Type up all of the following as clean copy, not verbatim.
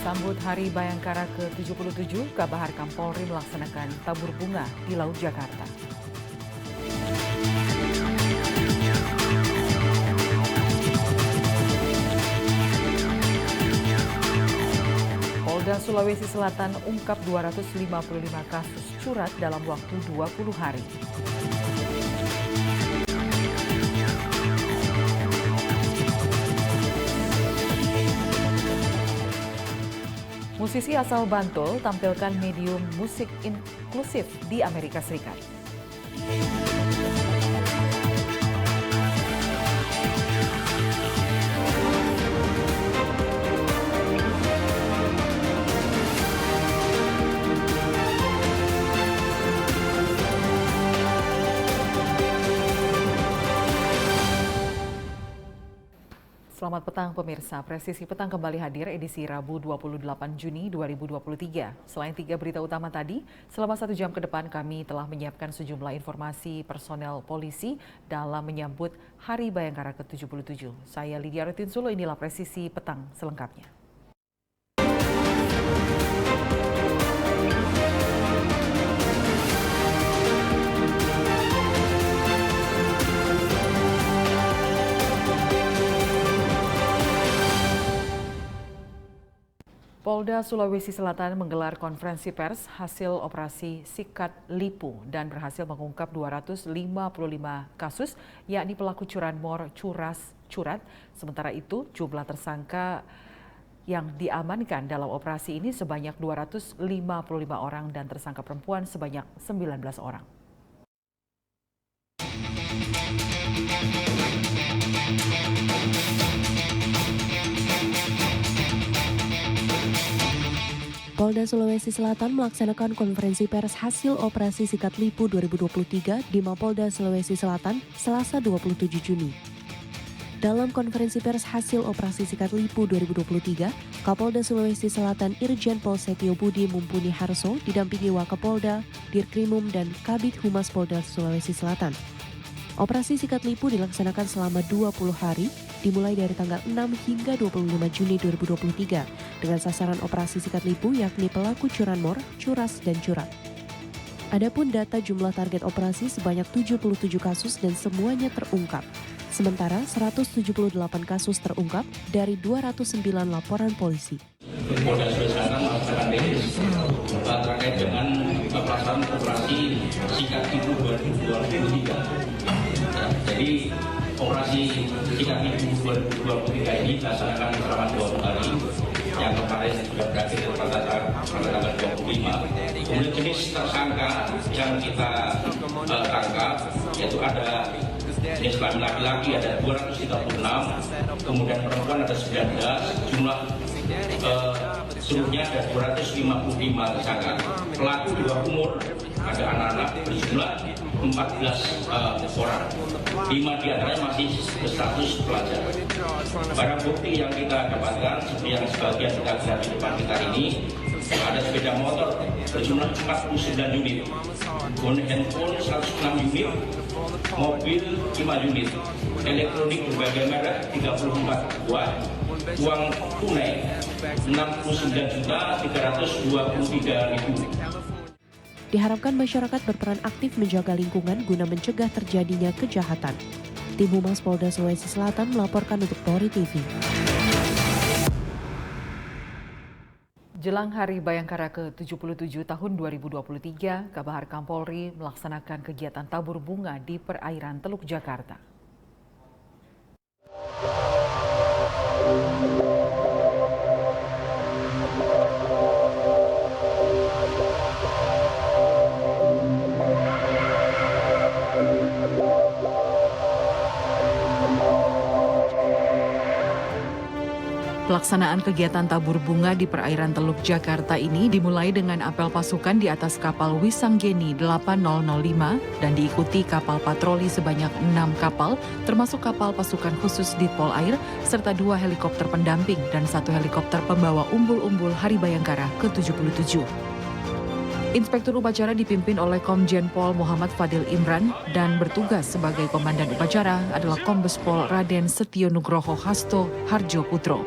Sambut Hari Bayangkara ke-77, Kabahar Kapolri melaksanakan tabur bunga di Laut Jakarta. Polda Sulawesi Selatan ungkap 255 kasus curat dalam waktu 20 hari. Musisi asal Bantul tampilkan medium musik inklusif di Amerika Serikat. Selamat petang pemirsa, Presisi Petang kembali hadir edisi Rabu 28 Juni 2023. Selain 3 berita utama tadi, selama 1 jam ke depan kami telah menyiapkan sejumlah informasi personel polisi dalam menyambut Hari Bayangkara ke-77. Saya Lydia Rutinsulo, inilah Presisi Petang selengkapnya. Polda Sulawesi Selatan menggelar konferensi pers hasil operasi Sikat Lipu dan berhasil mengungkap 255 kasus, yakni pelaku curanmor, curat. Sementara itu, jumlah tersangka yang diamankan dalam operasi ini sebanyak 255 orang dan tersangka perempuan sebanyak 19 orang. Polda Sulawesi Selatan melaksanakan konferensi pers hasil operasi Sikat Lipu 2023 di Mapolda Sulawesi Selatan, Selasa 27 Juni. Dalam konferensi pers hasil operasi Sikat Lipu 2023, Kapolda Sulawesi Selatan Irjen Pol Setio Budi Mumpuni Harso didampingi Wakapolda, Dirkrimum, dan Kabid Humas Polda Sulawesi Selatan. Operasi Sikat Lipu dilaksanakan selama 20 hari, dimulai dari tanggal 6 hingga 25 Juni 2023 dengan sasaran operasi Sikat Lipu yakni pelaku curanmor, curas, dan curat. Adapun data jumlah target operasi sebanyak 77 kasus dan semuanya terungkap. Sementara 178 kasus terungkap dari 209 laporan polisi. Polda Sulawesi Selatan melaksanakan rilis terkait dengan pelaksanaan operasi Sikat Lipu 2023. Jadi operasi Sikat Lipu 2023 ini dilaksanakan selama 20 hari. Yang kemarin sudah berakhir pada tanggal 25. Kemudian jenis tersangka yang kita tangkap yaitu ada jenis kelamin laki-laki ada 236, kemudian perempuan ada 19, jumlah seluruhnya ada 255 tersangka. Pelaku di bawah umur ada anak-anak berjumlah 14 orang. 5 diantaranya masih berstatus pelajar. Barang bukti yang kita dapatkan seperti yang sebagian kita lihat di depan kita ini, ada sepeda motor berjumlah 49 unit, handphone 106 unit, mobil 5 unit, elektronik berbagai merek 34 buah, uang tunai 69.323.000. Diharapkan masyarakat berperan aktif menjaga lingkungan guna mencegah terjadinya kejahatan. Tim Humas Polda Sulawesi Selatan melaporkan untuk Polri TV. Jelang Hari Bayangkara ke-77 tahun 2023, Kabahar Kapolri melaksanakan kegiatan tabur bunga di perairan Teluk Jakarta. Pelaksanaan kegiatan tabur bunga di perairan Teluk Jakarta ini dimulai dengan apel pasukan di atas kapal Wisanggeni 8005 dan diikuti kapal patroli sebanyak 6 kapal, termasuk kapal pasukan khusus Ditpol Air, serta 2 helikopter pendamping dan 1 helikopter pembawa umbul-umbul Hari Bayangkara ke-77. Inspektur upacara dipimpin oleh Komjen Pol Muhammad Fadil Imran dan bertugas sebagai komandan upacara adalah Kombes Pol Raden Setio Nugroho Hasto Harjo Putro.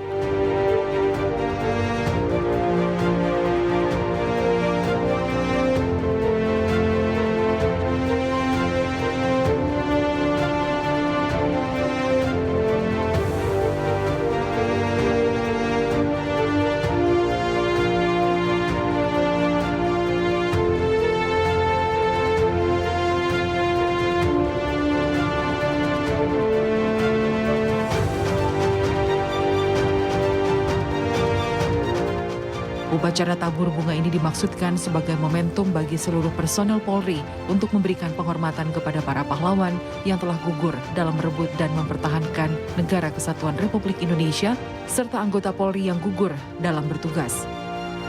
Upacara tabur bunga ini dimaksudkan sebagai momentum bagi seluruh personel Polri untuk memberikan penghormatan kepada para pahlawan yang telah gugur dalam merebut dan mempertahankan Negara Kesatuan Republik Indonesia, serta anggota Polri yang gugur dalam bertugas.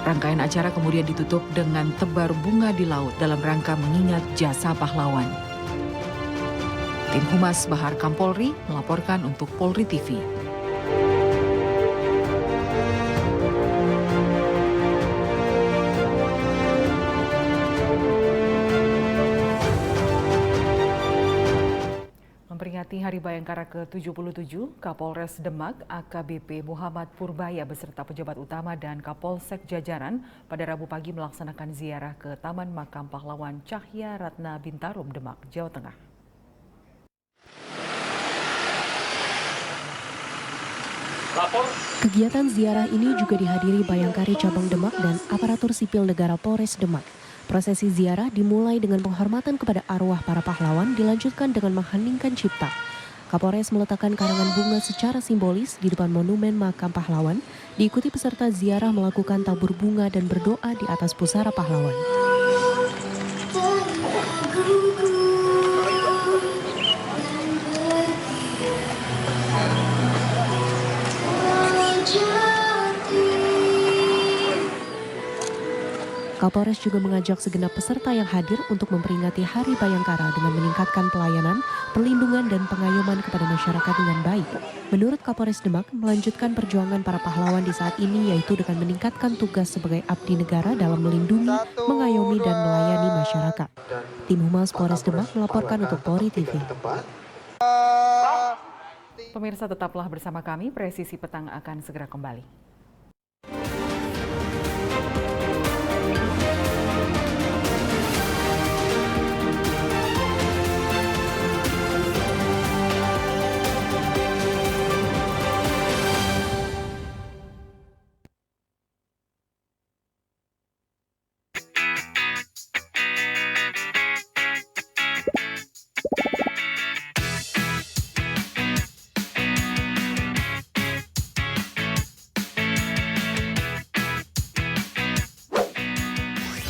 Rangkaian acara kemudian ditutup dengan tebar bunga di laut dalam rangka mengingat jasa pahlawan. Tim Humas Bahar Kampolri melaporkan untuk Polri TV. Memperingati Hari Bayangkara ke-77, Kapolres Demak AKBP Muhammad Purbaya beserta pejabat utama dan Kapolsek jajaran pada Rabu pagi melaksanakan ziarah ke Taman Makam Pahlawan Cahya Ratna Bintarum, Demak, Jawa Tengah. Kegiatan ziarah ini juga dihadiri Bayangkari Cabang Demak dan aparatur sipil negara Polres Demak. Prosesi ziarah dimulai dengan penghormatan kepada arwah para pahlawan, dilanjutkan dengan mengheningkan cipta. Kapolres meletakkan karangan bunga secara simbolis di depan monumen makam pahlawan, diikuti peserta ziarah melakukan tabur bunga dan berdoa di atas pusara pahlawan. Kapolres juga mengajak segenap peserta yang hadir untuk memperingati Hari Bayangkara dengan meningkatkan pelayanan, perlindungan, dan pengayoman kepada masyarakat dengan baik. Menurut Kapolres Demak, melanjutkan perjuangan para pahlawan di saat ini yaitu dengan meningkatkan tugas sebagai abdi negara dalam melindungi, mengayomi, dan melayani masyarakat. Tim Humas Polres Demak melaporkan untuk Polri TV. Pemirsa, tetaplah bersama kami, Presisi Petang akan segera kembali.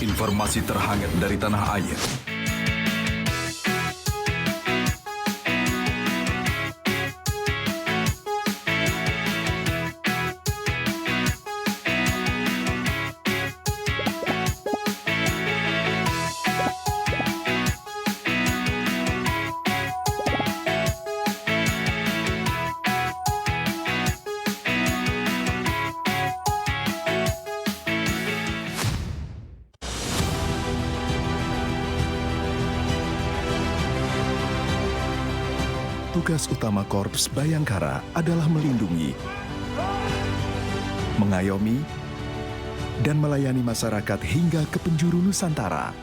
Informasi terhangat dari tanah air. Tugas utama Korps Bayangkara adalah melindungi, mengayomi, dan melayani masyarakat hingga ke penjuru Nusantara.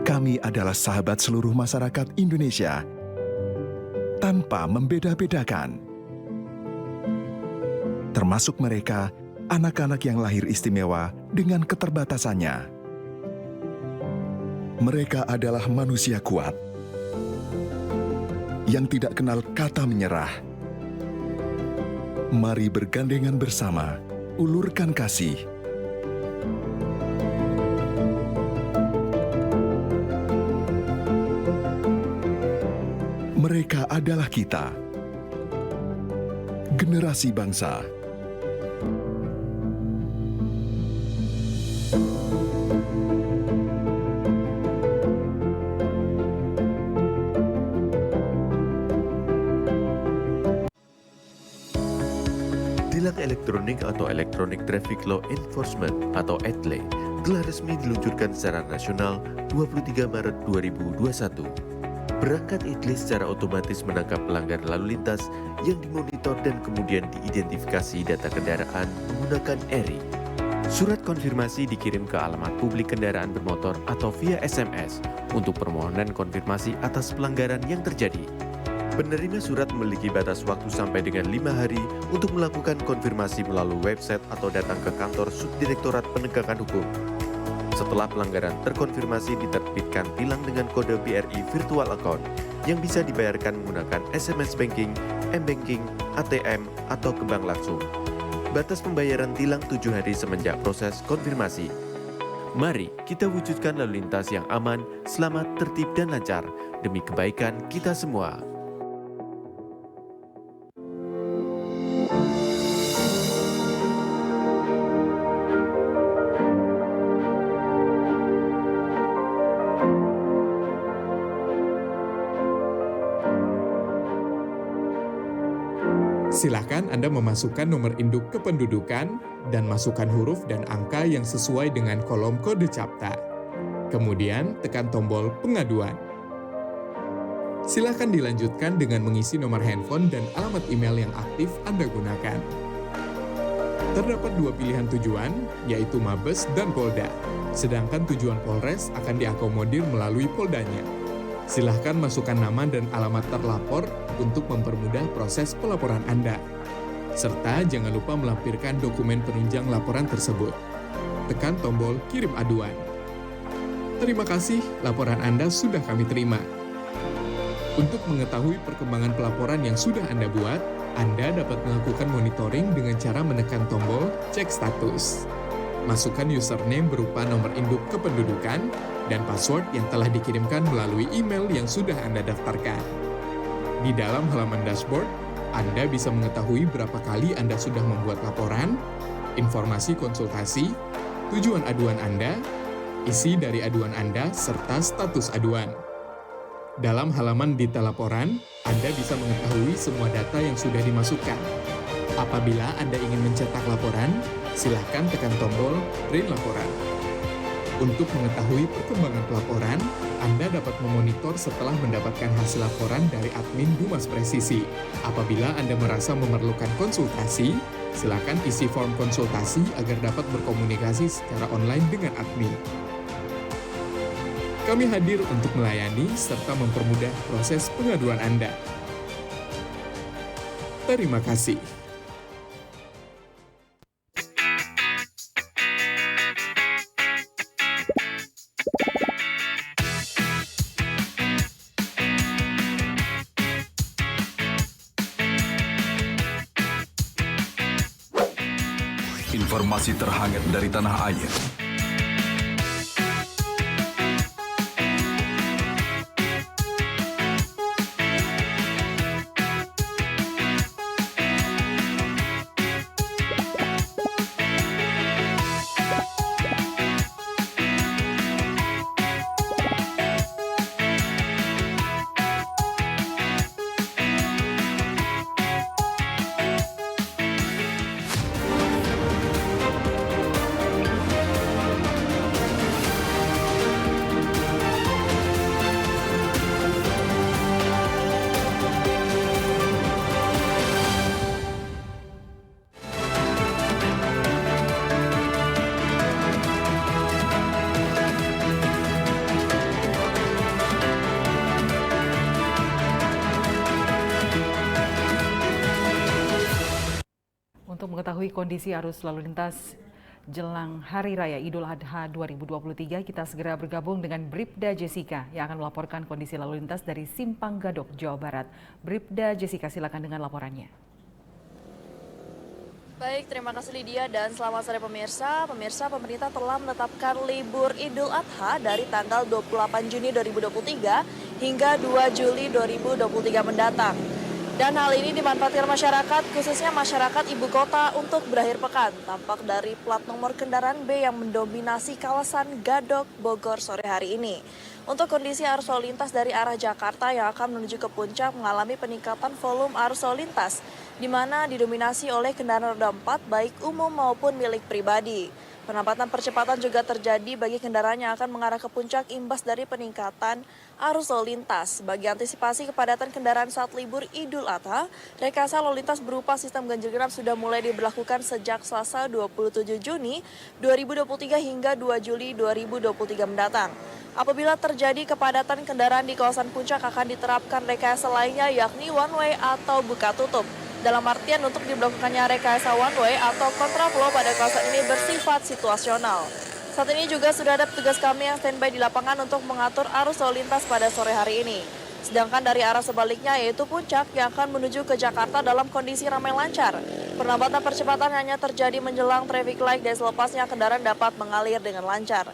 Kami adalah sahabat seluruh masyarakat Indonesia, tanpa membeda-bedakan. Termasuk mereka, anak-anak yang lahir istimewa dengan keterbatasannya. Mereka adalah manusia kuat, yang tidak kenal kata menyerah. Mari bergandengan bersama, ulurkan kasih. Mereka adalah kita, generasi bangsa. Tilang elektronik atau Electronic Traffic Law Enforcement atau ETLE telah resmi diluncurkan secara nasional 23 Maret 2021. Perangkat ETLE secara otomatis menangkap pelanggar lalu lintas yang dimonitor dan kemudian diidentifikasi data kendaraan menggunakan ERI. Surat konfirmasi dikirim ke alamat publik kendaraan bermotor atau via SMS untuk permohonan konfirmasi atas pelanggaran yang terjadi. Penerima surat memiliki batas waktu sampai dengan 5 hari untuk melakukan konfirmasi melalui website atau datang ke kantor Subdirektorat Penegakan Hukum. Setelah pelanggaran terkonfirmasi, diterbitkan tilang dengan kode BRI Virtual Account yang bisa dibayarkan menggunakan SMS Banking, M-Banking, ATM, atau ke bank langsung. Batas pembayaran tilang 7 hari semenjak proses konfirmasi. Mari kita wujudkan lalu lintas yang aman, selamat, tertib, dan lancar demi kebaikan kita semua. Silakan Anda memasukkan nomor induk kependudukan dan masukkan huruf dan angka yang sesuai dengan kolom kode CAPTA. Kemudian tekan tombol pengaduan. Silakan dilanjutkan dengan mengisi nomor handphone dan alamat email yang aktif Anda gunakan. Terdapat 2 pilihan tujuan, yaitu Mabes dan Polda. Sedangkan tujuan Polres akan diakomodir melalui Poldanya. Silahkan masukkan nama dan alamat terlapor untuk mempermudah proses pelaporan Anda. Serta jangan lupa melampirkan dokumen penunjang laporan tersebut. Tekan tombol kirim aduan. Terima kasih, laporan Anda sudah kami terima. Untuk mengetahui perkembangan pelaporan yang sudah Anda buat, Anda dapat melakukan monitoring dengan cara menekan tombol cek status. Masukkan username berupa nomor induk kependudukan dan password yang telah dikirimkan melalui email yang sudah Anda daftarkan. Di dalam halaman dashboard, Anda bisa mengetahui berapa kali Anda sudah membuat laporan, informasi konsultasi, tujuan aduan Anda, isi dari aduan Anda, serta status aduan. Dalam halaman detail laporan, Anda bisa mengetahui semua data yang sudah dimasukkan. Apabila Anda ingin mencetak laporan, silakan tekan tombol print laporan. Untuk mengetahui perkembangan pelaporan, Anda dapat memonitor setelah mendapatkan hasil laporan dari admin Humas Presisi. Apabila Anda merasa memerlukan konsultasi, silakan isi form konsultasi agar dapat berkomunikasi secara online dengan admin. Kami hadir untuk melayani serta mempermudah proses pengaduan Anda. Terima kasih. Informasi terhangat dari tanah air. Untuk mengetahui kondisi arus lalu lintas jelang Hari Raya Idul Adha 2023, kita segera bergabung dengan Bribda Jessica yang akan melaporkan kondisi lalu lintas dari Simpang Gadok, Jawa Barat. Bribda Jessica, silakan dengan laporannya. Baik, terima kasih Lydia dan selamat sore pemirsa. Pemirsa, pemerintah telah menetapkan libur Idul Adha dari tanggal 28 Juni 2023 hingga 2 Juli 2023 mendatang. Dan hal ini dimanfaatkan masyarakat, khususnya masyarakat ibu kota untuk berakhir pekan. Tampak dari plat nomor kendaraan B yang mendominasi kawasan Gadok, Bogor sore hari ini. Untuk kondisi arus lalu lintas dari arah Jakarta yang akan menuju ke puncak mengalami peningkatan volume arus lalu lintas, di mana didominasi oleh kendaraan roda 4 baik umum maupun milik pribadi. Penempatan percepatan juga terjadi bagi kendaraan yang akan mengarah ke puncak imbas dari peningkatan arus lalu lintas. Bagi antisipasi kepadatan kendaraan saat libur Idul Adha, rekayasa lalu lintas berupa sistem ganjil genap sudah mulai diberlakukan sejak Selasa 27 Juni 2023 hingga 2 Juli 2023 mendatang. Apabila terjadi kepadatan kendaraan di kawasan puncak akan diterapkan rekayasa lainnya yakni one way atau buka tutup. Dalam artian untuk diberlakukannya rekayasa one way atau kontraflow pada kawasan ini bersifat situasional. Saat ini juga sudah ada petugas kami yang standby di lapangan untuk mengatur arus lalu lintas pada sore hari ini. Sedangkan dari arah sebaliknya yaitu puncak yang akan menuju ke Jakarta dalam kondisi ramai lancar. Penambatan percepatan hanya terjadi menjelang traffic light dan selepasnya kendaraan dapat mengalir dengan lancar.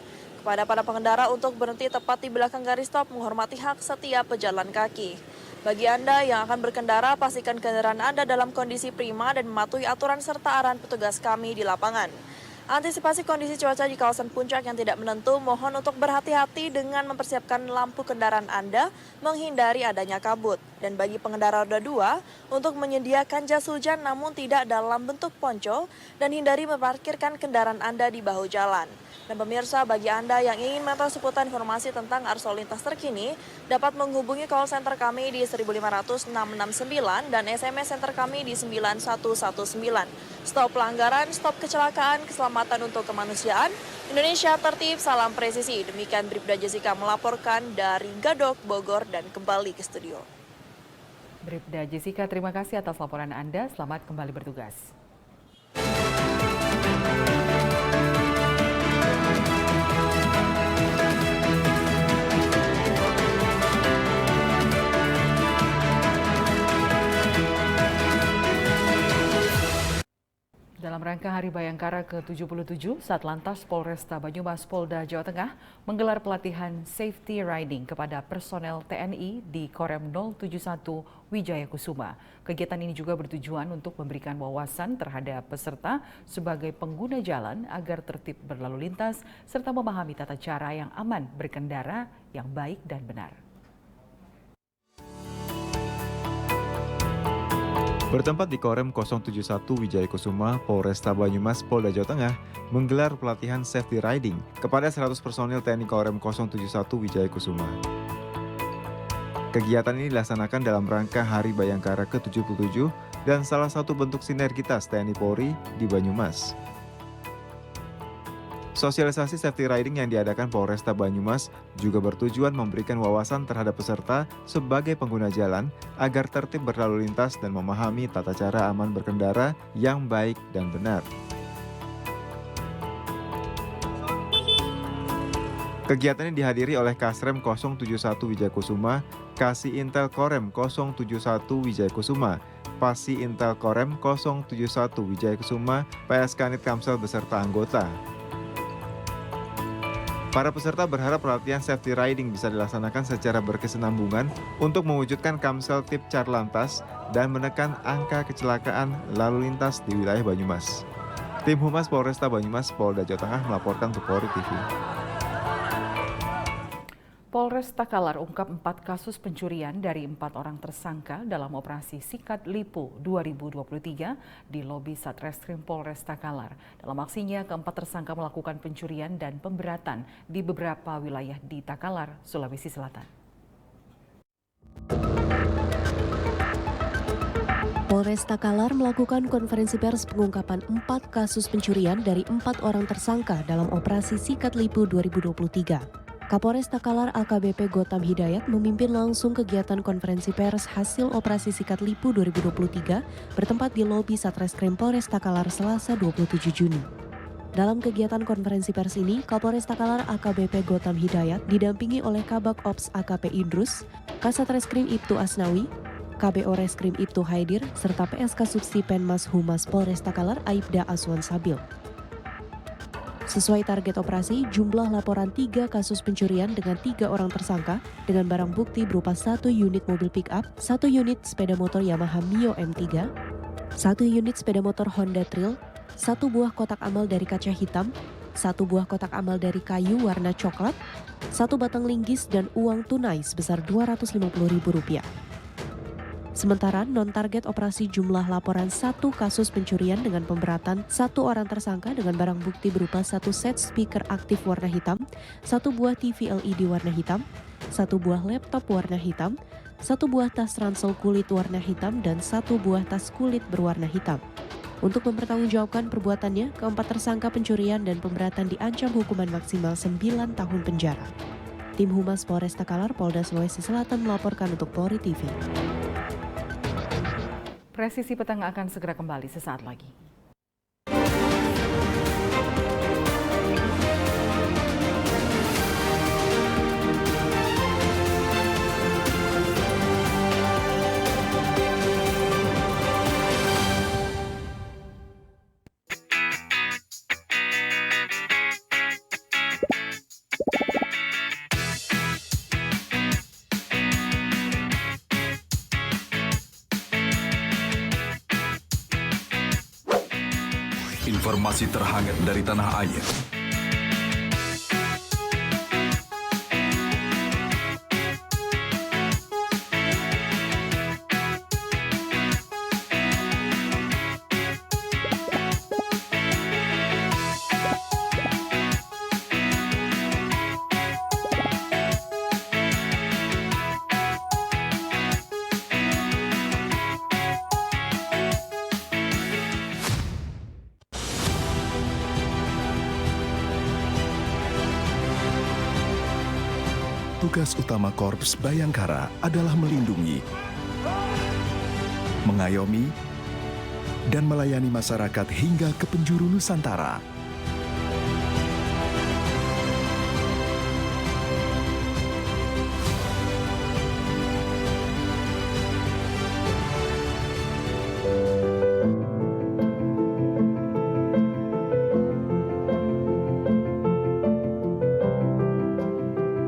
Kepada para pengendara untuk berhenti tepat di belakang garis stop menghormati hak setiap pejalan kaki. Bagi Anda yang akan berkendara, pastikan kendaraan Anda dalam kondisi prima dan mematuhi aturan serta arahan petugas kami di lapangan. Antisipasi kondisi cuaca di kawasan puncak yang tidak menentu, mohon untuk berhati-hati dengan mempersiapkan lampu kendaraan Anda menghindari adanya kabut. Dan bagi pengendara roda 2, untuk menyediakan jas hujan namun tidak dalam bentuk ponco dan hindari meparkirkan kendaraan Anda di bahu jalan. Dan pemirsa, bagi Anda yang ingin mengetahui seputar informasi tentang arus lalu lintas terkini, dapat menghubungi call center kami di 1500669 dan SMS center kami di 9119. Stop pelanggaran, stop kecelakaan, keselamatan untuk kemanusiaan. Indonesia tertib, salam presisi. Demikian Bribda Jessica melaporkan dari Gadok, Bogor, dan kembali ke studio. Bribda Jessica, terima kasih atas laporan Anda. Selamat kembali bertugas. Dalam rangka Hari Bayangkara ke-77, Satlantas Polresta Banyumas Polda Jawa Tengah menggelar pelatihan safety riding kepada personel TNI di Korem 071 Wijaya Kusuma. Kegiatan ini juga bertujuan untuk memberikan wawasan terhadap peserta sebagai pengguna jalan agar tertib berlalu lintas serta memahami tata cara yang aman berkendara yang baik dan benar. Bertempat di Korem 071 Wijaya Kusuma, Polresta Banyumas, Polda Jawa Tengah menggelar pelatihan safety riding kepada 100 personil TNI Korem 071 Wijaya Kusuma. Kegiatan ini dilaksanakan dalam rangka Hari Bayangkara ke-77 dan salah satu bentuk sinergitas TNI Polri di Banyumas. Sosialisasi safety riding yang diadakan Polresta Banyumas juga bertujuan memberikan wawasan terhadap peserta sebagai pengguna jalan agar tertib berlalu lintas dan memahami tata cara aman berkendara yang baik dan benar. Kegiatan ini dihadiri oleh Kasrem 071 Wijaya Kusuma, Kasih Intel Korem 071 Wijaya Kusuma, Pasi Intel Korem 071 Wijaya Kusuma, PS Kanit Kamsel beserta anggota. Para peserta berharap pelatihan safety riding bisa dilaksanakan secara berkesinambungan untuk mewujudkan Kamsel Tip Carlantas dan menekan angka kecelakaan lalu lintas di wilayah Banyumas. Tim Humas Polresta Banyumas Polda Jawa Tengah melaporkan untuk Polri TV. Polres Takalar ungkap 4 kasus pencurian dari 4 orang tersangka dalam operasi Sikat Lipu 2023 di lobi Satreskrim Polres Takalar. Dalam aksinya, keempat tersangka melakukan pencurian dan pemberatan di beberapa wilayah di Takalar, Sulawesi Selatan. Polres Takalar melakukan konferensi pers pengungkapan 4 kasus pencurian dari 4 orang tersangka dalam operasi Sikat Lipu 2023. Kapolres Takalar AKBP Gotham Hidayat memimpin langsung kegiatan konferensi pers hasil operasi Sikat Lipu 2023 bertempat di lobi Satreskrim Polres Takalar Selasa 27 Juni. Dalam kegiatan konferensi pers ini, Kapolres Takalar AKBP Gotham Hidayat didampingi oleh Kabak Ops AKP Idrus, Kasat Reskrim Ibtu Asnawi, KBO Reskrim Ibtu Haidir, serta PSK Subsi Penmas Humas Polres Takalar Aibda Aswan Sabil. Sesuai target operasi, jumlah laporan 3 kasus pencurian dengan 3 orang tersangka dengan barang bukti berupa 1 unit mobil pick-up, 1 unit sepeda motor Yamaha Mio M3, 1 unit sepeda motor Honda Trail, 1 buah kotak amal dari kaca hitam, 1 buah kotak amal dari kayu warna coklat, 1 batang linggis dan uang tunai sebesar Rp250.000. Sementara non-target operasi jumlah laporan 1 kasus pencurian dengan pemberatan 1 orang tersangka dengan barang bukti berupa 1 set speaker aktif warna hitam, 1 buah TV LED warna hitam, 1 buah laptop warna hitam, 1 buah tas ransel kulit warna hitam, dan 1 buah tas kulit berwarna hitam. Untuk mempertanggungjawabkan perbuatannya, keempat tersangka pencurian dan pemberatan diancam hukuman maksimal 9 tahun penjara. Tim Humas Polres Takalar, Polda Sulawesi Selatan melaporkan untuk Polri TV. Presisi Petang akan segera kembali sesaat lagi. Informasi terhangat dari tanah air. Tugas utama Korps Bayangkara adalah melindungi, mengayomi, dan melayani masyarakat hingga ke penjuru Nusantara.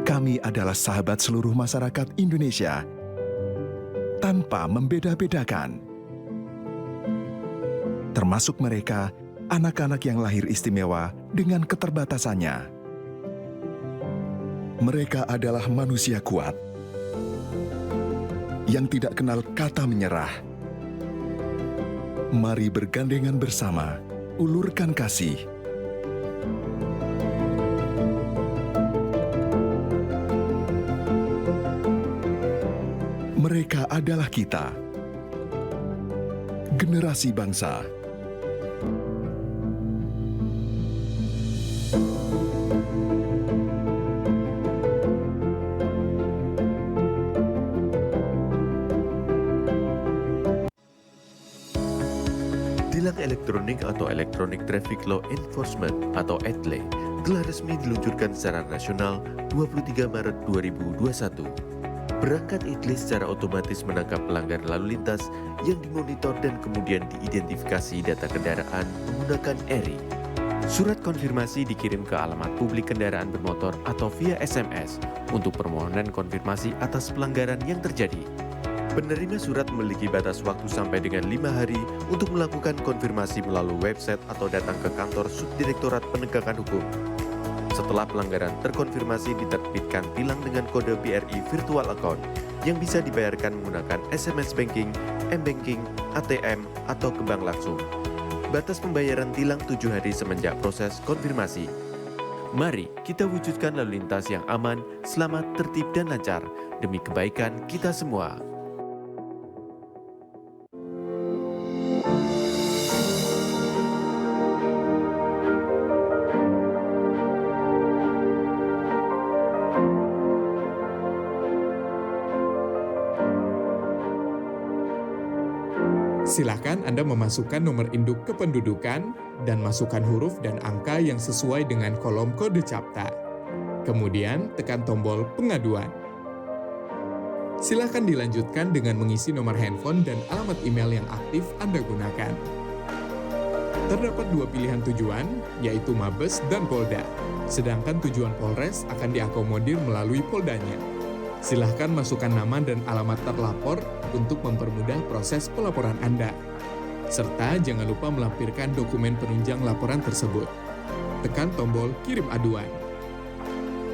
Kami adalah sahabat seluruh masyarakat Indonesia, tanpa membeda-bedakan. Termasuk mereka, anak-anak yang lahir istimewa dengan keterbatasannya. Mereka adalah manusia kuat, yang tidak kenal kata menyerah. Mari bergandengan bersama, ulurkan kasih. Mereka adalah kita, generasi bangsa. Tilang elektronik atau Electronic Traffic Law Enforcement atau ETLE telah resmi diluncurkan secara nasional 23 Maret 2021. Perangkat ETLE secara otomatis menangkap pelanggar lalu lintas yang dimonitor dan kemudian diidentifikasi data kendaraan menggunakan ERI. Surat konfirmasi dikirim ke alamat publik kendaraan bermotor atau via SMS untuk permohonan konfirmasi atas pelanggaran yang terjadi. Penerima surat memiliki batas waktu sampai dengan 5 hari untuk melakukan konfirmasi melalui website atau datang ke kantor Subdirektorat Penegakan Hukum. Setelah pelanggaran terkonfirmasi, diterbitkan tilang dengan kode BRI Virtual Account yang bisa dibayarkan menggunakan SMS Banking, M-Banking, ATM, atau ke bank langsung. Batas pembayaran tilang 7 hari semenjak proses konfirmasi. Mari kita wujudkan lalu lintas yang aman, selamat, tertib, dan lancar demi kebaikan kita semua. Silakan Anda memasukkan nomor induk kependudukan dan masukkan huruf dan angka yang sesuai dengan kolom kode CAPTA. Kemudian tekan tombol pengaduan. Silakan dilanjutkan dengan mengisi nomor handphone dan alamat email yang aktif Anda gunakan. Terdapat 2 pilihan tujuan, yaitu Mabes dan Polda. Sedangkan tujuan Polres akan diakomodir melalui Poldanya. Silahkan masukkan nama dan alamat terlapor untuk mempermudah proses pelaporan Anda. Serta jangan lupa melampirkan dokumen penunjang laporan tersebut. Tekan tombol kirim aduan.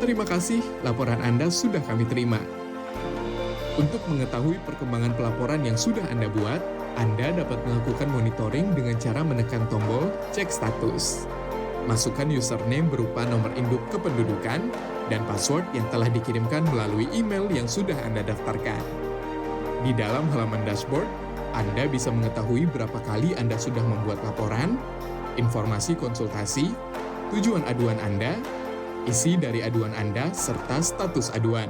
Terima kasih, laporan Anda sudah kami terima. Untuk mengetahui perkembangan pelaporan yang sudah Anda buat, Anda dapat melakukan monitoring dengan cara menekan tombol cek status. Masukkan username berupa nomor induk kependudukan dan password yang telah dikirimkan melalui email yang sudah Anda daftarkan. Di dalam halaman dashboard, Anda bisa mengetahui berapa kali Anda sudah membuat laporan, informasi konsultasi, tujuan aduan Anda, isi dari aduan Anda, serta status aduan.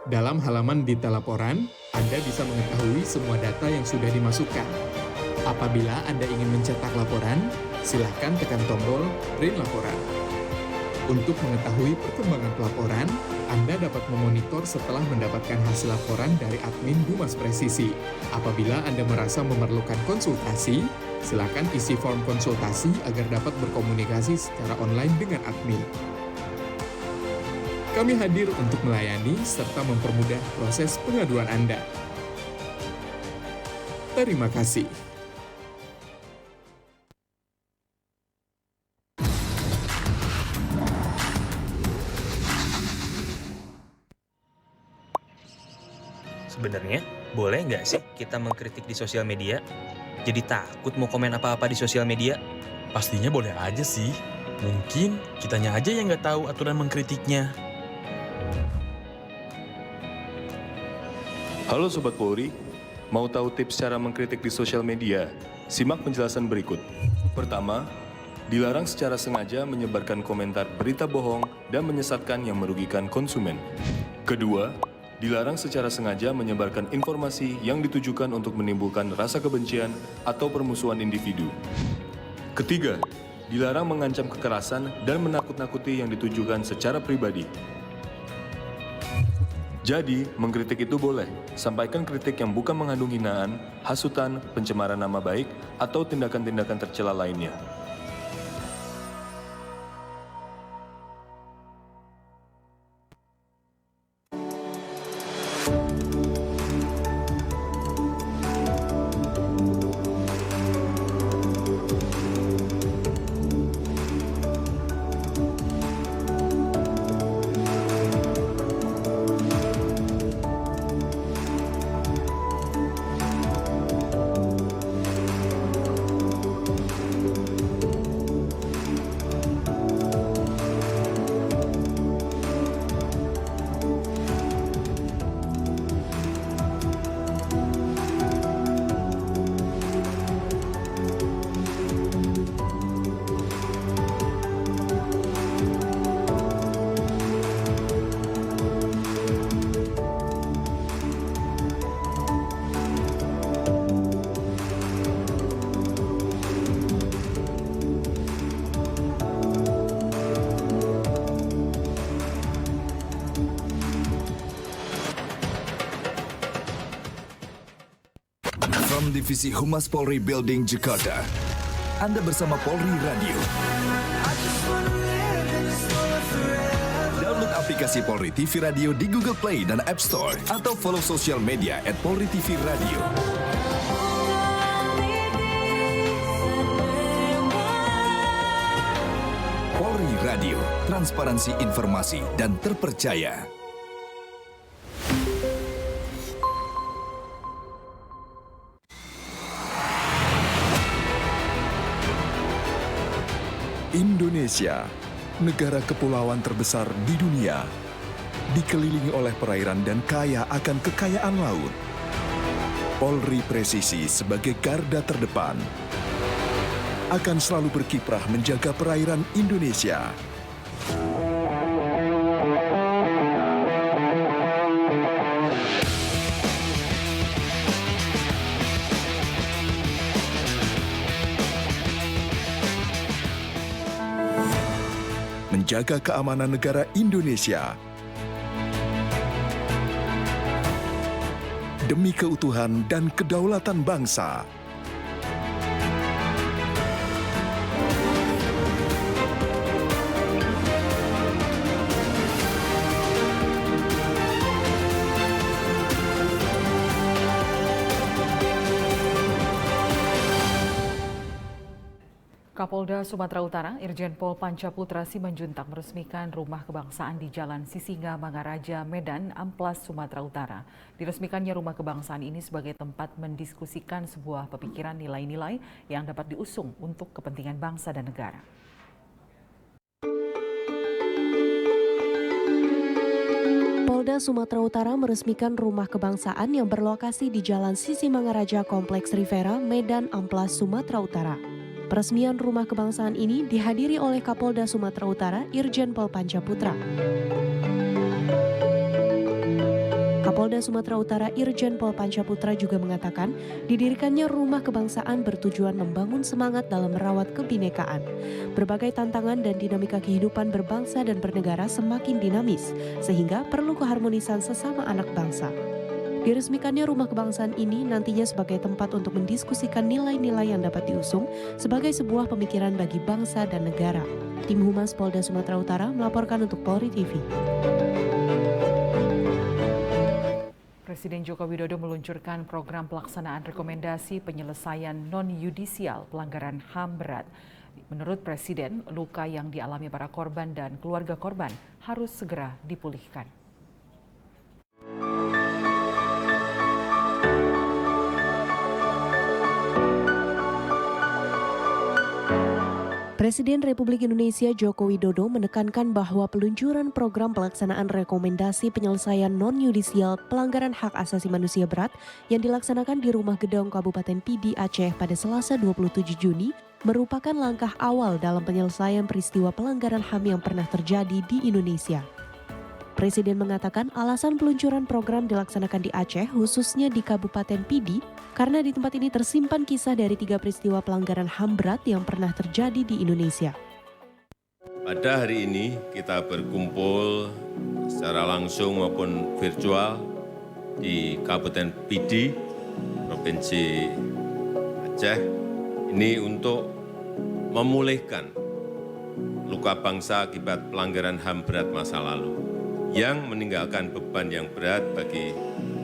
Dalam halaman detail laporan, Anda bisa mengetahui semua data yang sudah dimasukkan. Apabila Anda ingin mencetak laporan, silakan tekan tombol Print Laporan. Untuk mengetahui perkembangan pelaporan, Anda dapat memonitor setelah mendapatkan hasil laporan dari admin Humas Presisi. Apabila Anda merasa memerlukan konsultasi, silakan isi form konsultasi agar dapat berkomunikasi secara online dengan admin. Kami hadir untuk melayani serta mempermudah proses pengaduan Anda. Terima kasih. Sebenarnya, boleh nggak sih kita mengkritik di sosial media? Jadi takut mau komen apa-apa di sosial media? Pastinya boleh aja sih. Mungkin kitanya aja yang nggak tahu aturan mengkritiknya. Halo Sobat Polri, mau tahu tips cara mengkritik di sosial media? Simak penjelasan berikut. Pertama, dilarang secara sengaja menyebarkan komentar berita bohong dan menyesatkan yang merugikan konsumen. Kedua, dilarang secara sengaja menyebarkan informasi yang ditujukan untuk menimbulkan rasa kebencian atau permusuhan individu. Ketiga, dilarang mengancam kekerasan dan menakut-nakuti yang ditujukan secara pribadi. Jadi, mengkritik itu boleh. Sampaikan kritik yang bukan mengandung hinaan, hasutan, pencemaran nama baik, atau tindakan-tindakan tercela lainnya. From Divisi Humas Polri Building Jakarta, Anda bersama Polri Radio. Download aplikasi Polri TV Radio di Google Play dan App Store atau follow sosial media @Polri TV Radio. Polri Radio, transparansi informasi dan terpercaya. Indonesia, negara kepulauan terbesar di dunia, dikelilingi oleh perairan dan kaya akan kekayaan laut. Polri Presisi sebagai garda terdepan akan selalu berkiprah menjaga perairan Indonesia. Menjaga keamanan negara Indonesia demi keutuhan dan kedaulatan bangsa. Kapolda Sumatera Utara, Irjen Pol Pancaputra Simanjuntak meresmikan Rumah Kebangsaan di Jalan Sisinga, Mangaraja, Medan, Amplas, Sumatera Utara. Diresmikannya Rumah Kebangsaan ini sebagai tempat mendiskusikan sebuah pemikiran nilai-nilai yang dapat diusung untuk kepentingan bangsa dan negara. Polda Sumatera Utara meresmikan Rumah Kebangsaan yang berlokasi di Jalan Sisi Mangaraja, Kompleks Rivera, Medan, Amplas, Sumatera Utara. Peresmian Rumah Kebangsaan ini dihadiri oleh Kapolda Sumatera Utara Irjen Pol Pancaputra. Kapolda Sumatera Utara Irjen Pol Pancaputra juga mengatakan, didirikannya Rumah Kebangsaan bertujuan membangun semangat dalam merawat kebinekaan. Berbagai tantangan dan dinamika kehidupan berbangsa dan bernegara semakin dinamis, sehingga perlu keharmonisan sesama anak bangsa. Diresmikannya Rumah Kebangsaan ini nantinya sebagai tempat untuk mendiskusikan nilai-nilai yang dapat diusung sebagai sebuah pemikiran bagi bangsa dan negara. Tim Humas Polda Sumatera Utara melaporkan untuk Polri TV. Presiden Joko Widodo meluncurkan program pelaksanaan rekomendasi penyelesaian non-yudisial pelanggaran HAM berat. Menurut Presiden, luka yang dialami para korban dan keluarga korban harus segera dipulihkan. Presiden Republik Indonesia Joko Widodo menekankan bahwa peluncuran program pelaksanaan rekomendasi penyelesaian non-yudisial pelanggaran hak asasi manusia berat yang dilaksanakan di Rumah Gedong Kabupaten Pidi, Aceh pada Selasa 27 Juni merupakan langkah awal dalam penyelesaian peristiwa pelanggaran HAM yang pernah terjadi di Indonesia. Presiden mengatakan alasan peluncuran program dilaksanakan di Aceh, khususnya di Kabupaten Pidi, karena di tempat ini tersimpan kisah dari 3 peristiwa pelanggaran HAM berat yang pernah terjadi di Indonesia. Pada hari ini kita berkumpul secara langsung maupun virtual di Kabupaten Pidi, Provinsi Aceh, ini untuk memulihkan luka bangsa akibat pelanggaran HAM berat masa lalu yang meninggalkan beban yang berat bagi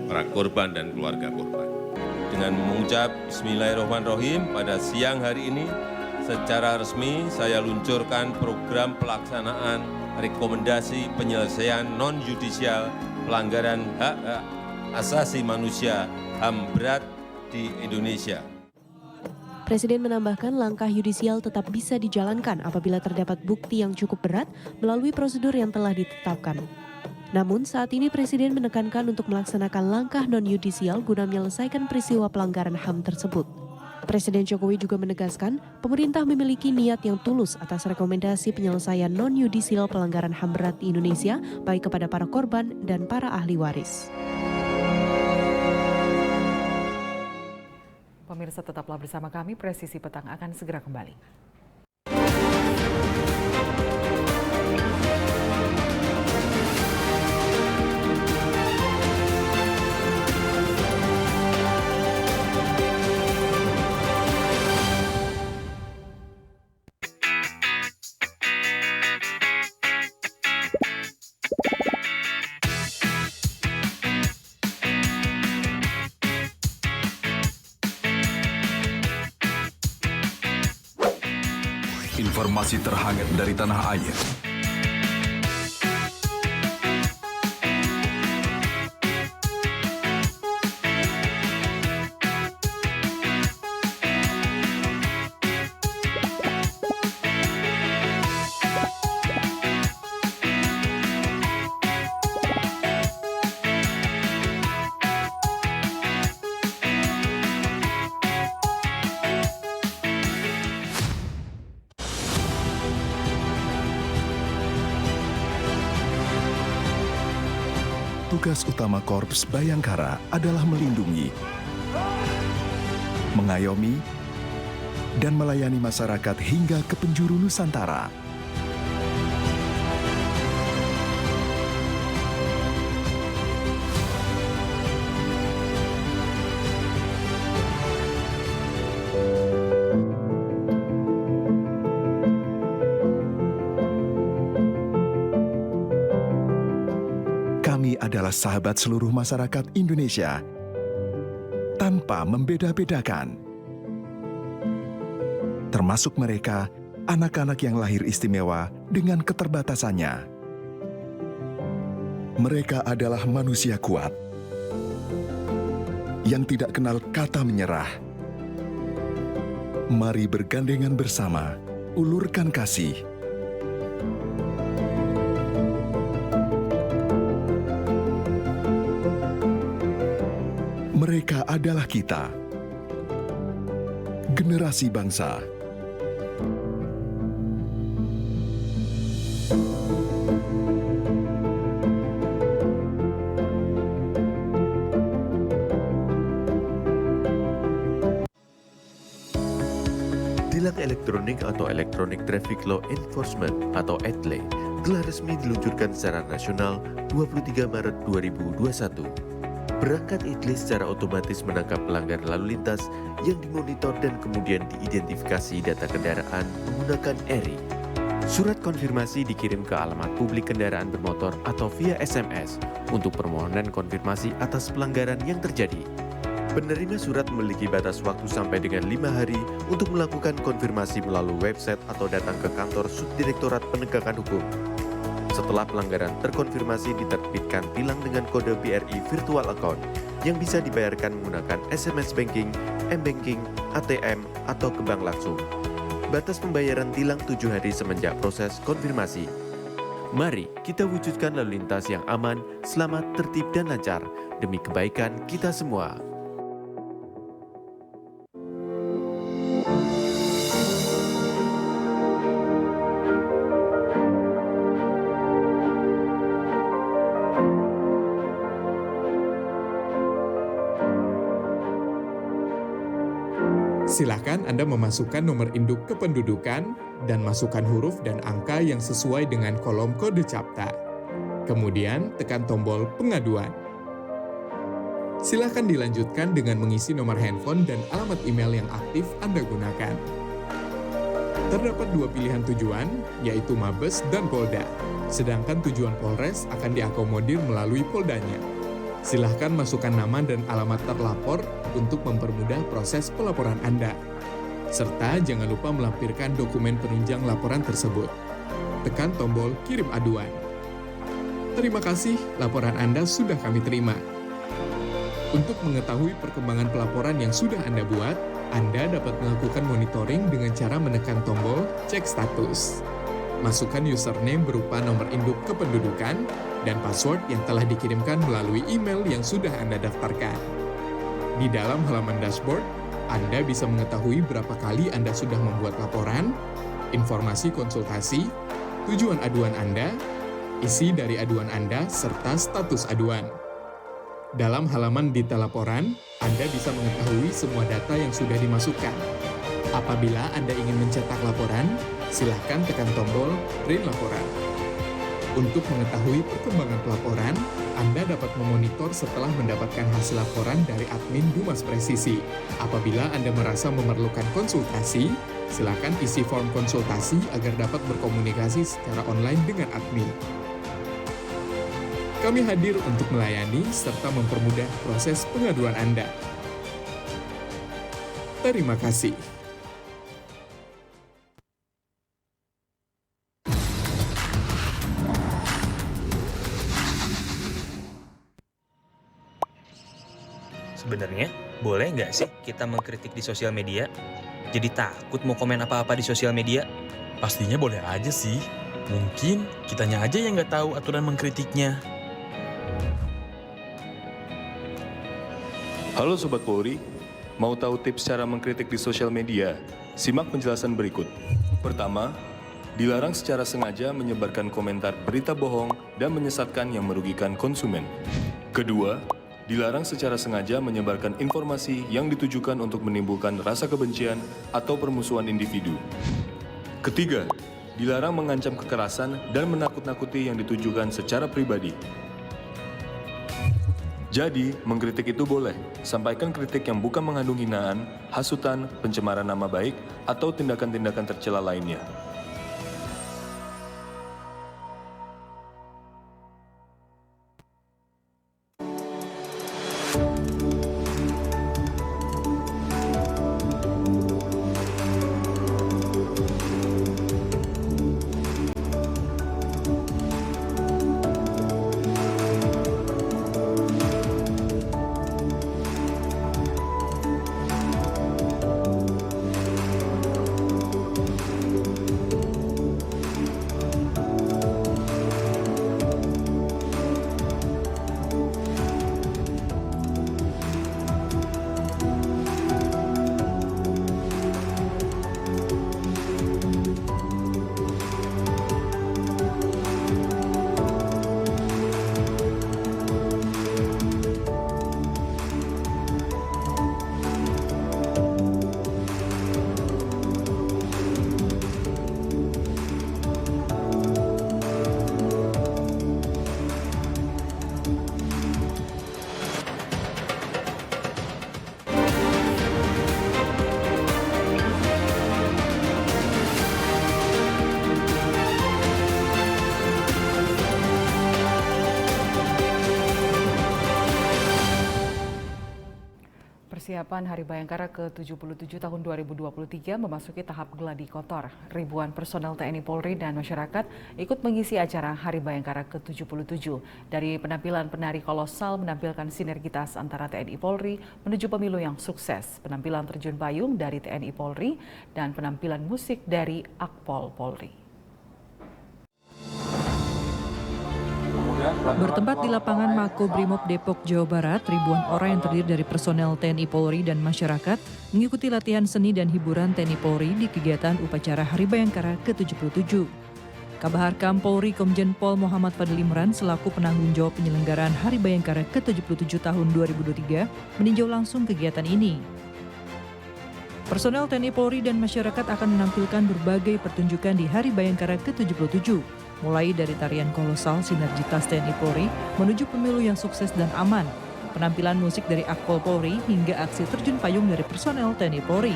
para korban dan keluarga korban. Dengan mengucap Bismillahirrahmanirrahim, pada siang hari ini secara resmi saya luncurkan program pelaksanaan rekomendasi penyelesaian non-yudisial pelanggaran hak asasi manusia HAM berat di Indonesia. Presiden menambahkan langkah yudisial tetap bisa dijalankan apabila terdapat bukti yang cukup berat melalui prosedur yang telah ditetapkan. Namun saat ini Presiden menekankan untuk melaksanakan langkah non-yudisial guna menyelesaikan peristiwa pelanggaran HAM tersebut. Presiden Jokowi juga menegaskan pemerintah memiliki niat yang tulus atas rekomendasi penyelesaian non-yudisial pelanggaran HAM berat di Indonesia, baik kepada para korban dan para ahli waris. Pemirsa tetaplah bersama kami, Presisi Petang akan segera kembali. Informasi terhangat dari tanah air. Tugas utama Korps Bayangkara adalah melindungi, mengayomi, dan melayani masyarakat hingga ke penjuru Nusantara. Kami adalah sahabat seluruh masyarakat Indonesia, tanpa membeda-bedakan. Termasuk mereka, anak-anak yang lahir istimewa dengan keterbatasannya. Mereka adalah manusia kuat, yang tidak kenal kata menyerah. Mari bergandengan bersama, ulurkan kasih. Mereka adalah kita, generasi bangsa Tilang elektronik atau Electronic Traffic Law Enforcement atau ETLE telah resmi diluncurkan secara nasional 23 Maret 2021. Perangkat ETLE secara otomatis menangkap pelanggar lalu lintas yang dimonitor dan kemudian diidentifikasi data kendaraan menggunakan ERI. Surat konfirmasi dikirim ke alamat publik kendaraan bermotor atau via SMS untuk permohonan konfirmasi atas pelanggaran yang terjadi. Penerima surat memiliki batas waktu sampai dengan 5 hari untuk melakukan konfirmasi melalui website atau datang ke kantor Subdirektorat Penegakan Hukum. Setelah pelanggaran terkonfirmasi, diterbitkan tilang dengan kode BRI Virtual Account yang bisa dibayarkan menggunakan SMS Banking, M-Banking, ATM, atau ke bank langsung. Batas pembayaran tilang 7 hari semenjak proses konfirmasi. Mari kita wujudkan lalu lintas yang aman, selamat, tertib, dan lancar demi kebaikan kita semua. Silakan Anda memasukkan nomor induk kependudukan dan masukkan huruf dan angka yang sesuai dengan kolom kode CAPTA. Kemudian tekan tombol pengaduan. Silakan dilanjutkan dengan mengisi nomor handphone dan alamat email yang aktif Anda gunakan. Terdapat 2 pilihan tujuan, yaitu Mabes dan Polda. Sedangkan tujuan Polres akan diakomodir melalui Poldanya. Silahkan masukkan nama dan alamat terlapor untuk mempermudah proses pelaporan Anda. Serta jangan lupa melampirkan dokumen penunjang laporan tersebut. Tekan tombol kirim aduan. Terima kasih, laporan Anda sudah kami terima. Untuk mengetahui perkembangan pelaporan yang sudah Anda buat, Anda dapat melakukan monitoring dengan cara menekan tombol cek status. Masukkan username berupa nomor induk kependudukan dan password yang telah dikirimkan melalui email yang sudah Anda daftarkan. Di dalam halaman dashboard, Anda bisa mengetahui berapa kali Anda sudah membuat laporan, informasi konsultasi, tujuan aduan Anda, isi dari aduan Anda, serta status aduan. Dalam halaman detail laporan, Anda bisa mengetahui semua data yang sudah dimasukkan. Apabila Anda ingin mencetak laporan, silakan tekan tombol print laporan. Untuk mengetahui perkembangan pelaporan, Anda dapat memonitor setelah mendapatkan hasil laporan dari admin Dumas Presisi. Apabila Anda merasa memerlukan konsultasi, silakan isi form konsultasi agar dapat berkomunikasi secara online dengan admin. Kami hadir untuk melayani serta mempermudah proses pengaduan Anda. Terima kasih. Sebenarnya, boleh nggak sih kita mengkritik di sosial media? Jadi takut mau komen apa-apa di sosial media? Pastinya boleh aja sih. Mungkin kitanya aja yang nggak tahu aturan mengkritiknya. Halo Sobat Polri, mau tahu tips cara mengkritik di sosial media? Simak penjelasan berikut. Pertama, dilarang secara sengaja menyebarkan komentar berita bohong dan menyesatkan yang merugikan konsumen. Kedua, dilarang secara sengaja menyebarkan informasi yang ditujukan untuk menimbulkan rasa kebencian atau permusuhan individu. Ketiga, dilarang mengancam kekerasan dan menakut-nakuti yang ditujukan secara pribadi. Jadi, mengkritik itu boleh. Sampaikan kritik yang bukan mengandung hinaan, hasutan, pencemaran nama baik, atau tindakan-tindakan tercela lainnya. persiapan Hari Bayangkara ke-77 tahun 2023 memasuki tahap gladi kotor. Ribuan personel TNI Polri dan masyarakat ikut mengisi acara Hari Bayangkara ke-77. Dari penampilan penari kolosal menampilkan sinergitas antara TNI Polri menuju pemilu yang sukses, penampilan terjun payung dari TNI Polri, dan penampilan musik dari Akpol Polri. Bertempat di lapangan Makobrimob Depok, Jawa Barat, ribuan orang yang terdiri dari personel TNI Polri dan masyarakat mengikuti latihan seni dan hiburan TNI Polri di kegiatan upacara Hari Bayangkara ke-77. Kabahar Kam Polri Komjen Pol Muhammad Fadil Imran selaku penanggung jawab penyelenggaraan Hari Bayangkara ke-77 tahun 2023 meninjau langsung kegiatan ini. Personel TNI Polri dan masyarakat akan menampilkan berbagai pertunjukan di Hari Bayangkara ke-77. Mulai dari tarian kolosal sinergitas TNI Polri menuju pemilu yang sukses dan aman, penampilan musik dari Akpol Polri hingga aksi terjun payung dari personel TNI Polri.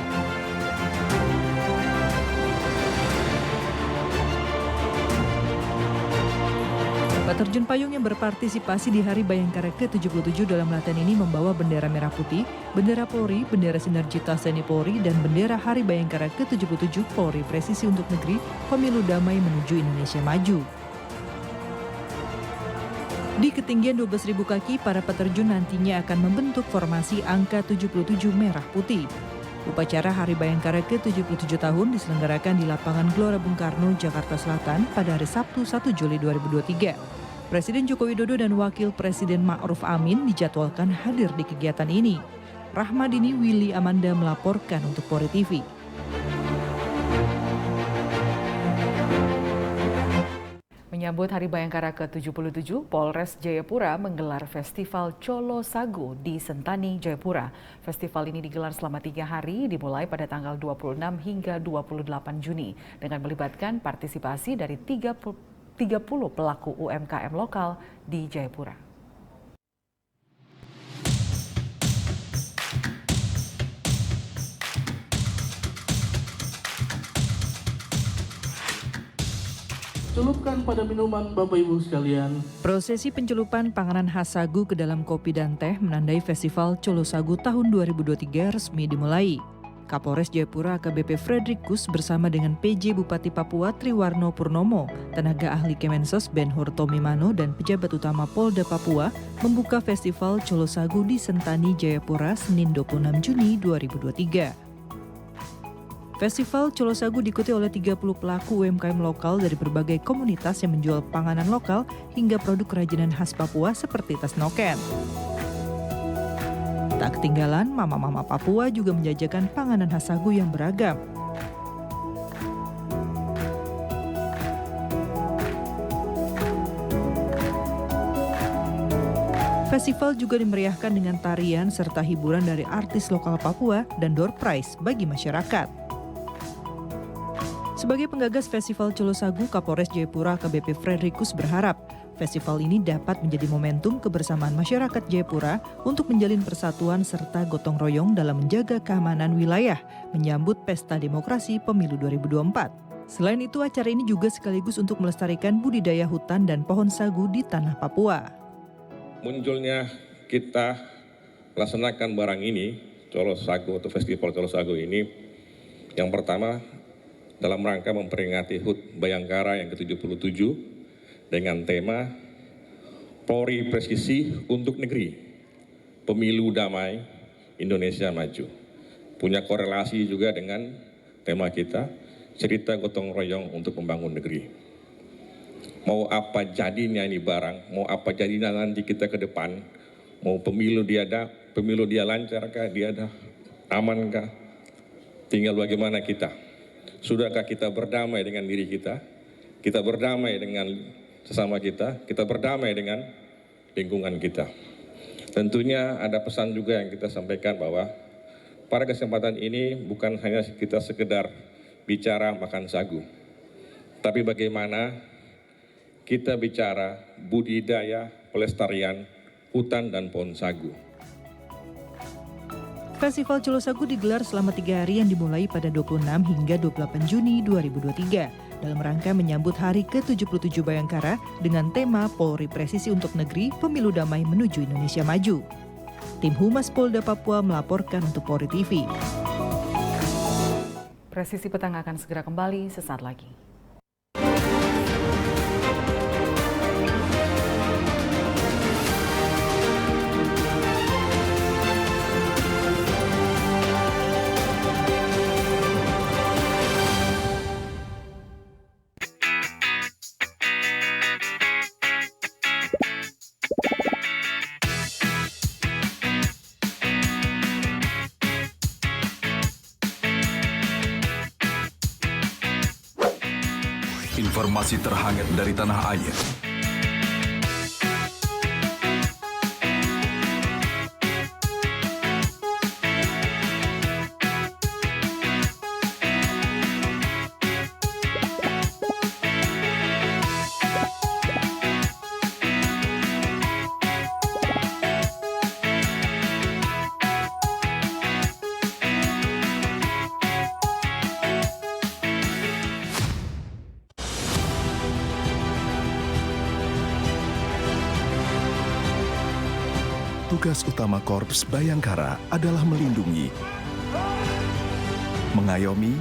Terjun payung yang berpartisipasi di Hari Bayangkara ke-77 dalam latihan ini membawa bendera merah putih, bendera Polri, bendera sinergitas TNI Polri, dan bendera Hari Bayangkara ke-77 Polri Presisi untuk Negeri, Pemilu Damai Menuju Indonesia Maju. Di ketinggian 12.000 kaki, para peterjun nantinya akan membentuk formasi angka 77 merah putih. Upacara Hari Bayangkara ke-77 tahun diselenggarakan di lapangan Gelora Bung Karno, Jakarta Selatan pada hari Sabtu 1 Juli 2023. Presiden Joko Widodo dan Wakil Presiden Ma'ruf Amin dijadwalkan hadir di kegiatan ini. Rahmadini Willy Amanda melaporkan untuk Polri TV. Menyambut Hari Bayangkara ke-77, Polres Jayapura menggelar Festival Colo Sagu di Sentani, Jayapura. Festival ini digelar selama 3 hari, dimulai pada tanggal 26 hingga 28 Juni, dengan melibatkan partisipasi dari 30 pelaku UMKM lokal di Jayapura. Celupkan pada minuman Bapak Ibu sekalian. Prosesi pencelupan panganan khas sagu ke dalam kopi dan teh menandai Festival Colo Sagu tahun 2023 resmi dimulai. Kapolres Jayapura AKBP Frederikus bersama dengan PJ Bupati Papua Triwarno Purnomo, tenaga ahli Kemensos Ben Hur Tomimano, dan pejabat utama Polda Papua membuka Festival Colo Sagu di Sentani, Jayapura, Senin 26 Juni 2023. Festival Colo Sagu diikuti oleh 30 pelaku UMKM lokal dari berbagai komunitas yang menjual panganan lokal hingga produk kerajinan khas Papua seperti tas noken. Tak ketinggalan, mama-mama Papua juga menjajakan panganan khas sagu yang beragam. Festival juga dimeriahkan dengan tarian serta hiburan dari artis lokal Papua dan door prize bagi masyarakat. Sebagai penggagas Festival Colo Sagu, Kapolres Jayapura AKBP Frederikus berharap festival ini dapat menjadi momentum kebersamaan masyarakat Jayapura untuk menjalin persatuan serta gotong royong dalam menjaga keamanan wilayah, menyambut pesta demokrasi pemilu 2024. Selain itu, acara ini juga sekaligus untuk melestarikan budidaya hutan dan pohon sagu di tanah Papua. Munculnya kita laksanakan barang ini, Colo Sagu atau Festival Colo Sagu ini, yang pertama dalam rangka memperingati HUT Bayangkara yang ke-77 dengan tema Polri Presisi untuk Negeri, Pemilu Damai Indonesia Maju. Punya korelasi juga dengan tema kita, cerita gotong royong untuk membangun negeri. Mau apa jadinya ini barang, mau apa jadinya nanti kita ke depan, mau pemilu dia lancarkah, dia ada amankah, tinggal bagaimana kita. Sudahkah kita berdamai dengan diri kita berdamai dengan sesama kita berdamai dengan lingkungan kita. Tentunya ada pesan juga yang kita sampaikan bahwa pada kesempatan ini bukan hanya kita sekedar bicara makan sagu, tapi bagaimana kita bicara budidaya, pelestarian hutan dan pohon sagu. Festival Colo Sagu digelar selama 3 hari yang dimulai pada 26 hingga 28 Juni 2023 dalam rangka menyambut Hari ke-77 Bayangkara dengan tema Polri Presisi untuk Negeri, Pemilu Damai Menuju Indonesia Maju. Tim Humas Polda Papua melaporkan untuk Polri TV. Presisi Petang akan segera kembali sesaat lagi. Informasi terhangat dari tanah air. Tugas utama Korps Bayangkara adalah melindungi, mengayomi,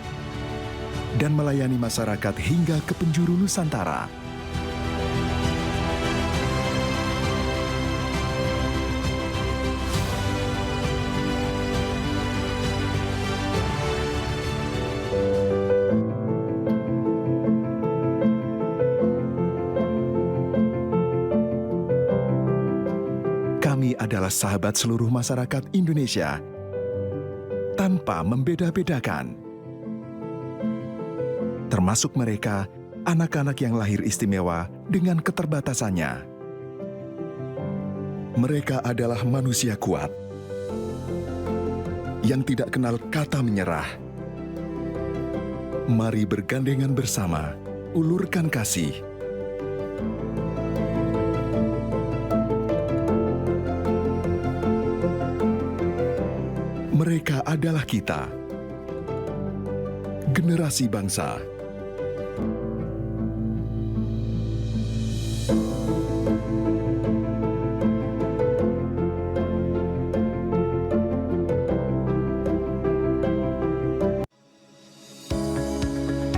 dan melayani masyarakat hingga ke penjuru Nusantara. Kami adalah sahabat seluruh masyarakat Indonesia, tanpa membeda-bedakan. Termasuk mereka, anak-anak yang lahir istimewa dengan keterbatasannya. Mereka adalah manusia kuat, yang tidak kenal kata menyerah. Mari bergandengan bersama, ulurkan kasih. Mereka adalah kita, generasi bangsa.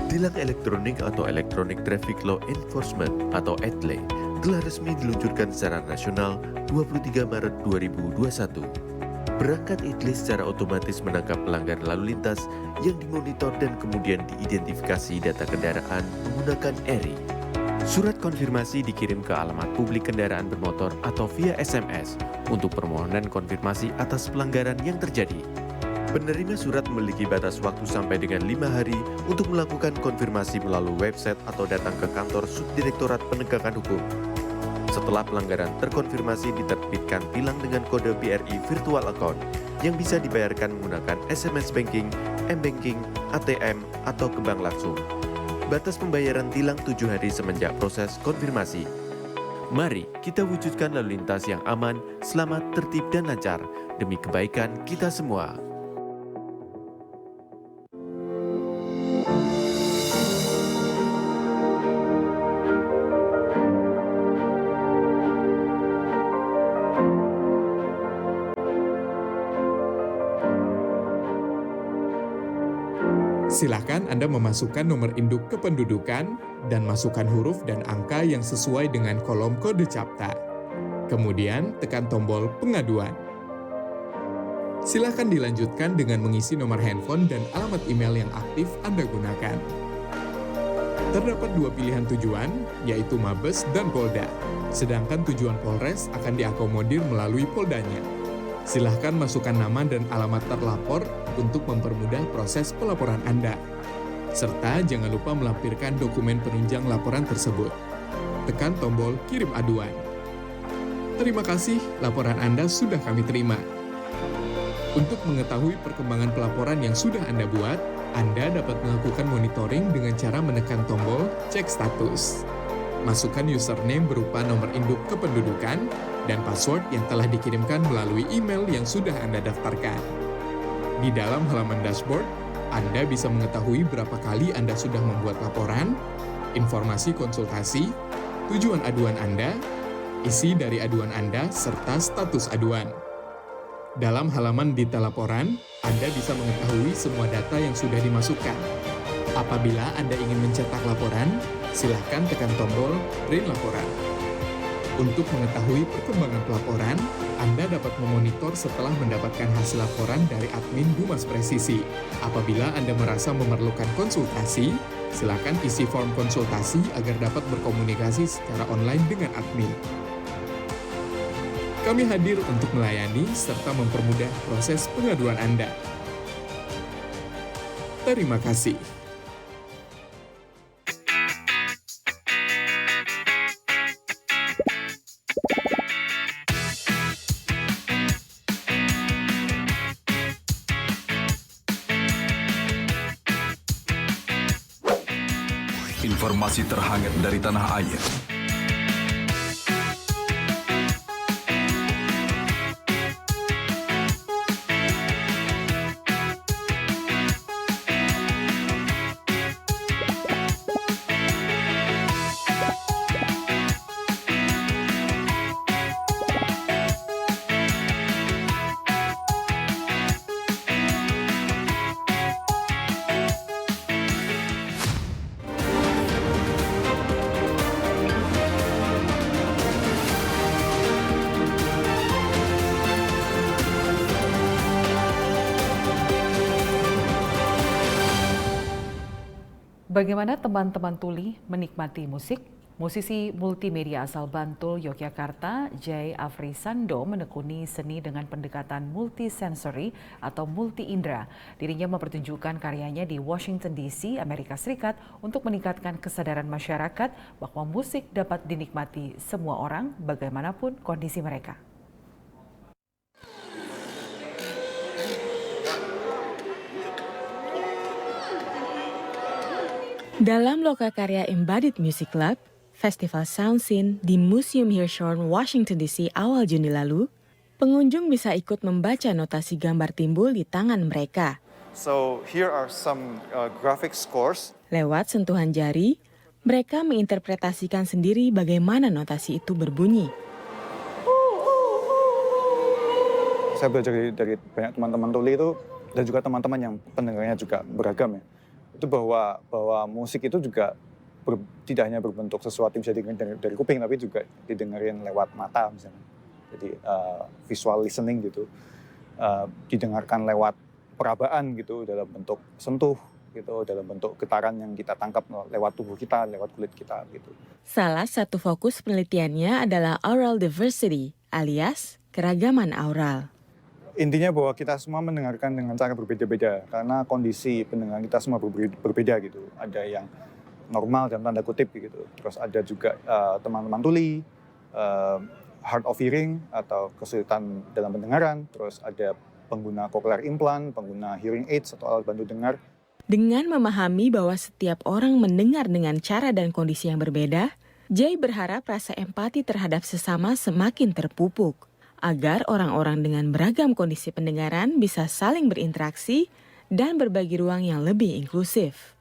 Tilang elektronik atau Electronic Traffic Law Enforcement atau ETLE telah resmi diluncurkan secara nasional 23 Maret 2021. Perangkat ETLE secara otomatis menangkap pelanggar lalu lintas yang dimonitor dan kemudian diidentifikasi data kendaraan menggunakan ERI. Surat konfirmasi dikirim ke alamat publik kendaraan bermotor atau via SMS untuk permohonan konfirmasi atas pelanggaran yang terjadi. Penerima surat memiliki batas waktu sampai dengan 5 hari untuk melakukan konfirmasi melalui website atau datang ke kantor Subdirektorat Penegakan Hukum. Setelah pelanggaran terkonfirmasi, diterbitkan tilang dengan kode BRI Virtual Account yang bisa dibayarkan menggunakan SMS Banking, M-Banking, ATM, atau ke bank langsung. Batas pembayaran tilang 7 hari semenjak proses konfirmasi. Mari kita wujudkan lalu lintas yang aman, selamat, tertib, dan lancar demi kebaikan kita semua. Silakan Anda memasukkan nomor induk kependudukan dan masukkan huruf dan angka yang sesuai dengan kolom kode CAPTA. Kemudian tekan tombol pengaduan. Silakan dilanjutkan dengan mengisi nomor handphone dan alamat email yang aktif Anda gunakan. Terdapat 2 pilihan tujuan, yaitu Mabes dan Polda. Sedangkan tujuan Polres akan diakomodir melalui Poldanya. Silahkan masukkan nama dan alamat terlapor untuk mempermudah proses pelaporan Anda. Serta jangan lupa melampirkan dokumen penunjang laporan tersebut. Tekan tombol kirim aduan. Terima kasih, laporan Anda sudah kami terima. Untuk mengetahui perkembangan pelaporan yang sudah Anda buat, Anda dapat melakukan monitoring dengan cara menekan tombol cek status. Masukkan username berupa nomor induk kependudukan dan password yang telah dikirimkan melalui email yang sudah Anda daftarkan. Di dalam halaman dashboard, Anda bisa mengetahui berapa kali Anda sudah membuat laporan, informasi konsultasi, tujuan aduan Anda, isi dari aduan Anda, serta status aduan. Dalam halaman detail laporan, Anda bisa mengetahui semua data yang sudah dimasukkan. Apabila Anda ingin mencetak laporan, silakan tekan tombol Print Laporan. Untuk mengetahui perkembangan pelaporan, Anda dapat memonitor setelah mendapatkan hasil laporan dari admin Humas Presisi. Apabila Anda merasa memerlukan konsultasi, silakan isi form konsultasi agar dapat berkomunikasi secara online dengan admin. Kami hadir untuk melayani serta mempermudah proses pengaduan Anda. Terima kasih. Informasi terhangat dari tanah air. Bagaimana teman-teman tuli menikmati musik? Musisi multimedia asal Bantul, Yogyakarta, Jay Afrisando menekuni seni dengan pendekatan multisensori atau multi-indra. Dirinya mempertunjukkan karyanya di Washington DC, Amerika Serikat untuk meningkatkan kesadaran masyarakat bahwa musik dapat dinikmati semua orang bagaimanapun kondisi mereka. Dalam Lokakarya Embodied Music Lab, Festival Sound Scene di Museum Hirshhorn, Washington DC awal Juni lalu, pengunjung bisa ikut membaca notasi gambar timbul di tangan mereka. So here are some graphic scores. Lewat sentuhan jari, mereka menginterpretasikan sendiri bagaimana notasi itu berbunyi. Saya belajar dari banyak teman-teman tuli itu dan juga teman-teman yang pendengarnya juga beragam ya. Itu bahwa musik itu juga tidak hanya berbentuk sesuatu yang bisa didengar dari kuping, tapi juga didengarin lewat mata misalnya. Jadi visual listening gitu, didengarkan lewat perabaan gitu, dalam bentuk sentuh gitu, dalam bentuk getaran yang kita tangkap lewat tubuh kita, lewat kulit kita gitu. Salah satu fokus penelitiannya adalah aural diversity, alias keragaman aural. Intinya bahwa kita semua mendengarkan dengan cara berbeda-beda karena kondisi pendengaran kita semua berbeda gitu. Ada yang normal dalam tanda kutip gitu. Terus ada juga teman-teman tuli, hard of hearing atau kesulitan dalam pendengaran. Terus ada pengguna cochlear implant, pengguna hearing aids atau alat bantu dengar. Dengan memahami bahwa setiap orang mendengar dengan cara dan kondisi yang berbeda, Jay berharap rasa empati terhadap sesama semakin terpupuk, agar orang-orang dengan beragam kondisi pendengaran bisa saling berinteraksi dan berbagi ruang yang lebih inklusif.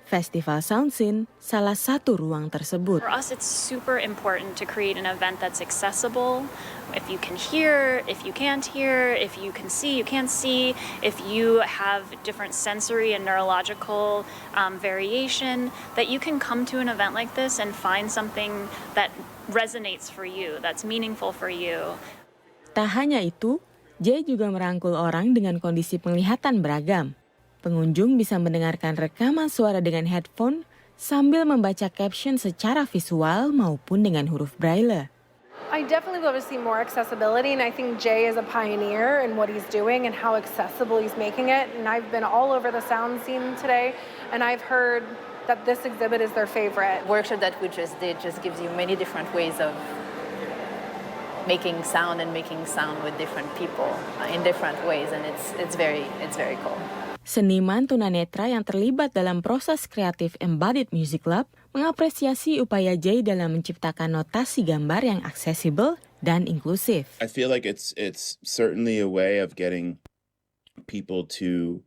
Festival Sound Scene salah satu ruang tersebut. For us, it's super important to create an event that's accessible. If you can hear, if you can't hear, if you can see, you can't see, if you have different sensory and neurological variation, that you can come to an event like this and find something that resonates for you, that's meaningful for you. Tak hanya itu, Jay juga merangkul orang dengan kondisi penglihatan beragam. Pengunjung bisa mendengarkan rekaman suara dengan headphone sambil membaca caption secara visual maupun dengan huruf braille. I definitely love to see more accessibility, and I think Jay is a pioneer in what he's doing and how accessible he's making it. And I've been all over the sound scene today, and I've heard that this exhibit is their favorite. Workshop that we just did just gives you many different ways of making sound with different people in different ways, and it's very cool. Seniman tunanetra yang terlibat dalam proses kreatif Embodied Music Lab mengapresiasi upaya Jay dalam menciptakan notasi gambar yang aksesibel dan inklusif. I feel like it's certainly a way of getting people to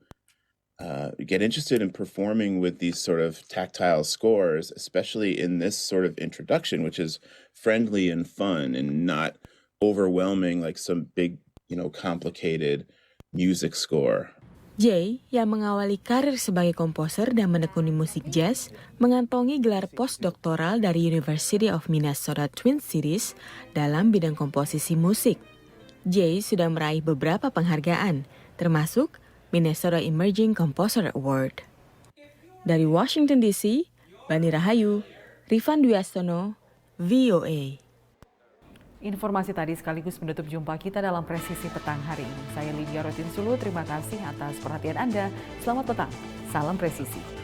get interested in performing with these sort of tactile scores, especially in this sort of introduction, which is friendly and fun and not overwhelming like some big complicated music score. Jay, yang mengawali karir sebagai komposer dan menekuni musik jazz, mengantongi gelar postdoktoral dari University of Minnesota Twin Cities dalam bidang komposisi musik. Jay sudah meraih beberapa penghargaan, termasuk Minnesota Emerging Composer Award. Dari Washington DC, Bani Rahayu, Rifan Dwiastono, VOA. Informasi tadi sekaligus menutup jumpa kita dalam Presisi Petang hari ini. Saya Lydia Rotinsulu, terima kasih atas perhatian Anda. Selamat petang, salam presisi.